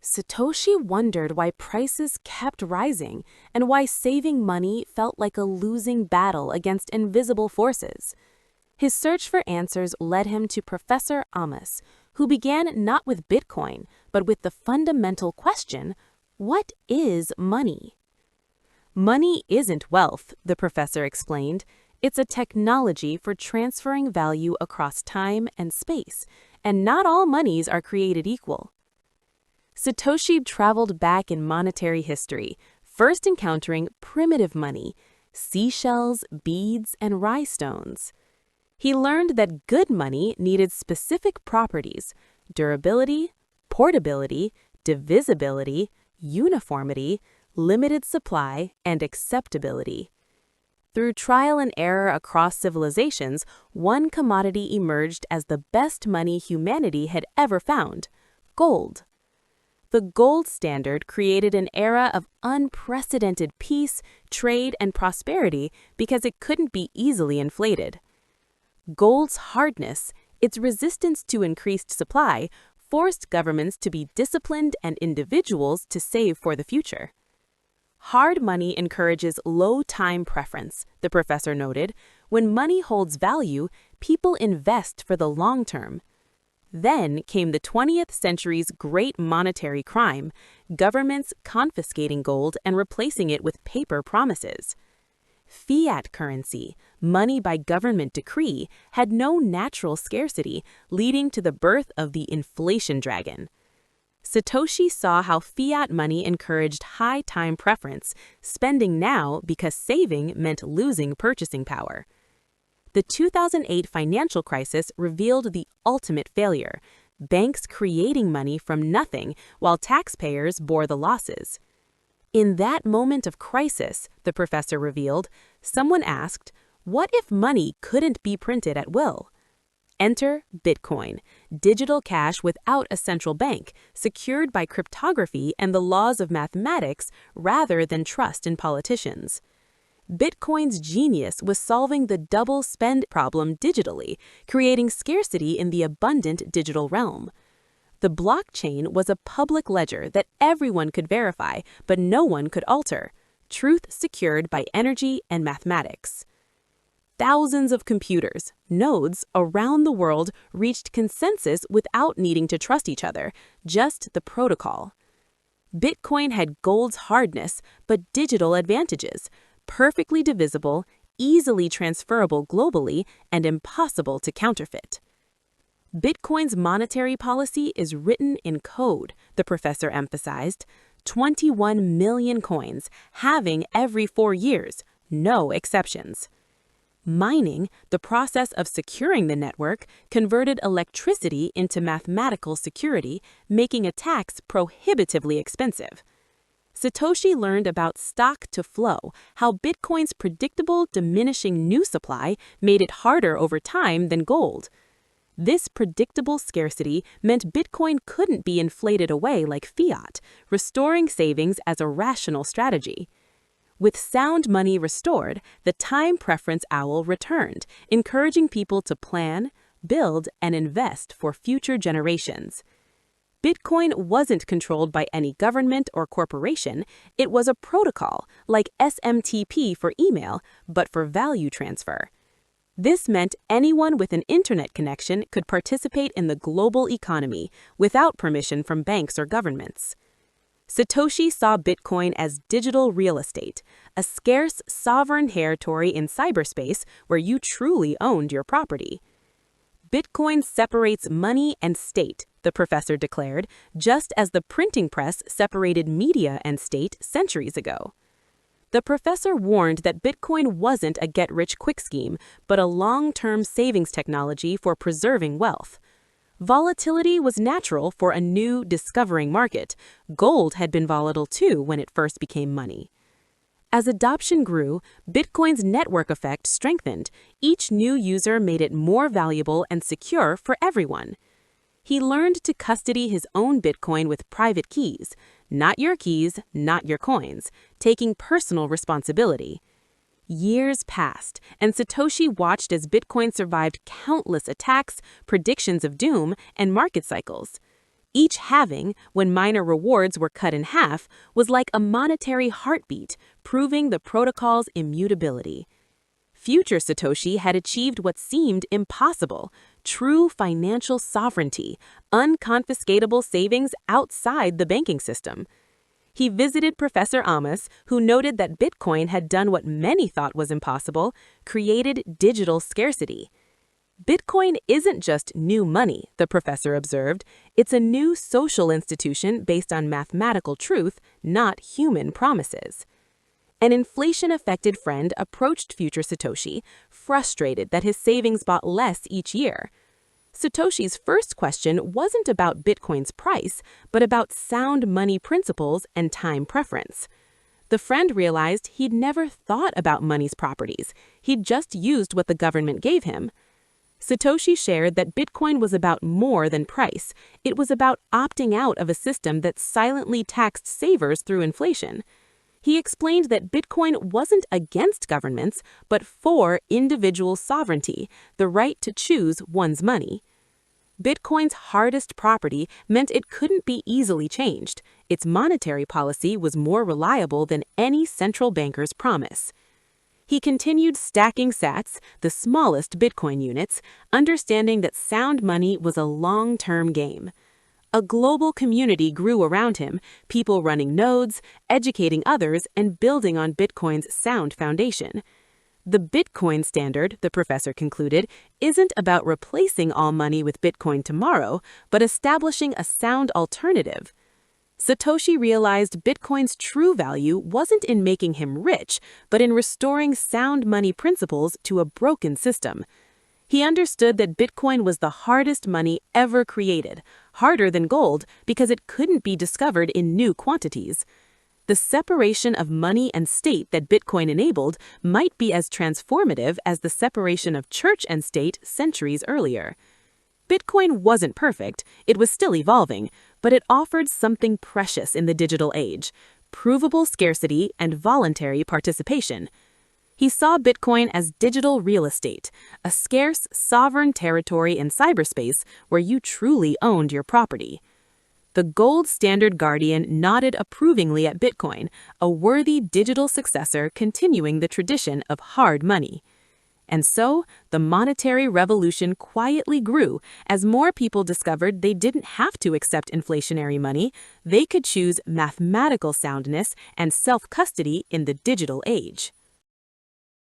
Satoshi wondered why prices kept rising and why saving money felt like a losing battle against invisible forces. His search for answers led him to Professor Ammous, who began not with Bitcoin, but with the fundamental question, what is money? Money isn't wealth, the professor explained. It's a technology for transferring value across time and space, and not all monies are created equal. Satoshi traveled back in monetary history, first encountering primitive money, seashells, beads, and rhinestones. He learned that good money needed specific properties: durability, portability, divisibility, uniformity, limited supply, and acceptability. Through trial and error across civilizations, one commodity emerged as the best money humanity had ever found: gold. The gold standard created an era of unprecedented peace, trade, and prosperity because it couldn't be easily inflated. Gold's hardness, its resistance to increased supply, forced governments to be disciplined and individuals to save for the future. Hard money encourages low time preference, the professor noted. When money holds value, people invest for the long term. Then came the 20th century's great monetary crime, governments confiscating gold and replacing it with paper promises. Fiat currency, money by government decree, had no natural scarcity, leading to the birth of the inflation dragon. Satoshi saw how fiat money encouraged high time preference, spending now because saving meant losing purchasing power. The 2008 financial crisis revealed the ultimate failure: banks creating money from nothing while taxpayers bore the losses. In that moment of crisis, the professor revealed, someone asked, what if money couldn't be printed at will? Enter Bitcoin, digital cash without a central bank, secured by cryptography and the laws of mathematics rather than trust in politicians. Bitcoin's genius was solving the double spend problem digitally, creating scarcity in the abundant digital realm. The blockchain was a public ledger that everyone could verify, but no one could alter, truth secured by energy and mathematics. Thousands of computers, nodes, around the world reached consensus without needing to trust each other, just the protocol. Bitcoin had gold's hardness, but digital advantages: perfectly divisible, easily transferable globally, and impossible to counterfeit. Bitcoin's monetary policy is written in code, the professor emphasized. 21 million coins, halving every 4 years, no exceptions. Mining, the process of securing the network, converted electricity into mathematical security, making attacks prohibitively expensive. Satoshi learned about stock to flow, how Bitcoin's predictable diminishing new supply made it harder over time than gold. This predictable scarcity meant Bitcoin couldn't be inflated away like fiat, restoring savings as a rational strategy. With sound money restored, the time preference owl returned, encouraging people to plan, build, and invest for future generations. Bitcoin wasn't controlled by any government or corporation. It was a protocol, like SMTP for email, but for value transfer. This meant anyone with an internet connection could participate in the global economy without permission from banks or governments. Satoshi saw Bitcoin as digital real estate, a scarce sovereign territory in cyberspace where you truly owned your property. Bitcoin separates money and state, the professor declared, just as the printing press separated media and state centuries ago. The professor warned that Bitcoin wasn't a get-rich-quick scheme, but a long-term savings technology for preserving wealth. Volatility was natural for a new, discovering market. Gold had been volatile too when it first became money. As adoption grew, Bitcoin's network effect strengthened. Each new user made it more valuable and secure for everyone. He learned to custody his own Bitcoin with private keys. Not your keys, not your coins, taking personal responsibility. Years passed, and Satoshi watched as Bitcoin survived countless attacks, predictions of doom, and market cycles. Each halving, when minor rewards were cut in half, was like a monetary heartbeat, proving the protocol's immutability. Future Satoshi had achieved what seemed impossible: true financial sovereignty, unconfiscatable savings outside the banking system. He visited Professor Ammous, who noted that Bitcoin had done what many thought was impossible: created digital scarcity. Bitcoin isn't just new money, the professor observed. It's a new social institution based on mathematical truth, not human promises. An inflation-affected friend approached future Satoshi, frustrated that his savings bought less each year. Satoshi's first question wasn't about Bitcoin's price, but about sound money principles and time preference. The friend realized he'd never thought about money's properties. He'd just used what the government gave him. Satoshi shared that Bitcoin was about more than price. It was about opting out of a system that silently taxed savers through inflation. He explained that Bitcoin wasn't against governments, but for individual sovereignty, the right to choose one's money. Bitcoin's hardest property meant it couldn't be easily changed. Its monetary policy was more reliable than any central banker's promise. He continued stacking sats, the smallest Bitcoin units, understanding that sound money was a long-term game. A global community grew around him, people running nodes, educating others, and building on Bitcoin's sound foundation. The Bitcoin standard, the professor concluded, isn't about replacing all money with Bitcoin tomorrow, but establishing a sound alternative. Satoshi realized Bitcoin's true value wasn't in making him rich, but in restoring sound money principles to a broken system. He understood that Bitcoin was the hardest money ever created, harder than gold because it couldn't be discovered in new quantities. The separation of money and state that Bitcoin enabled might be as transformative as the separation of church and state centuries earlier. Bitcoin wasn't perfect, it was still evolving, but it offered something precious in the digital age: provable scarcity and voluntary participation. He saw Bitcoin as digital real estate, a scarce, sovereign territory in cyberspace where you truly owned your property. The gold standard guardian nodded approvingly at Bitcoin, a worthy digital successor continuing the tradition of hard money. And so, the monetary revolution quietly grew as more people discovered they didn't have to accept inflationary money, they could choose mathematical soundness and self-custody in the digital age.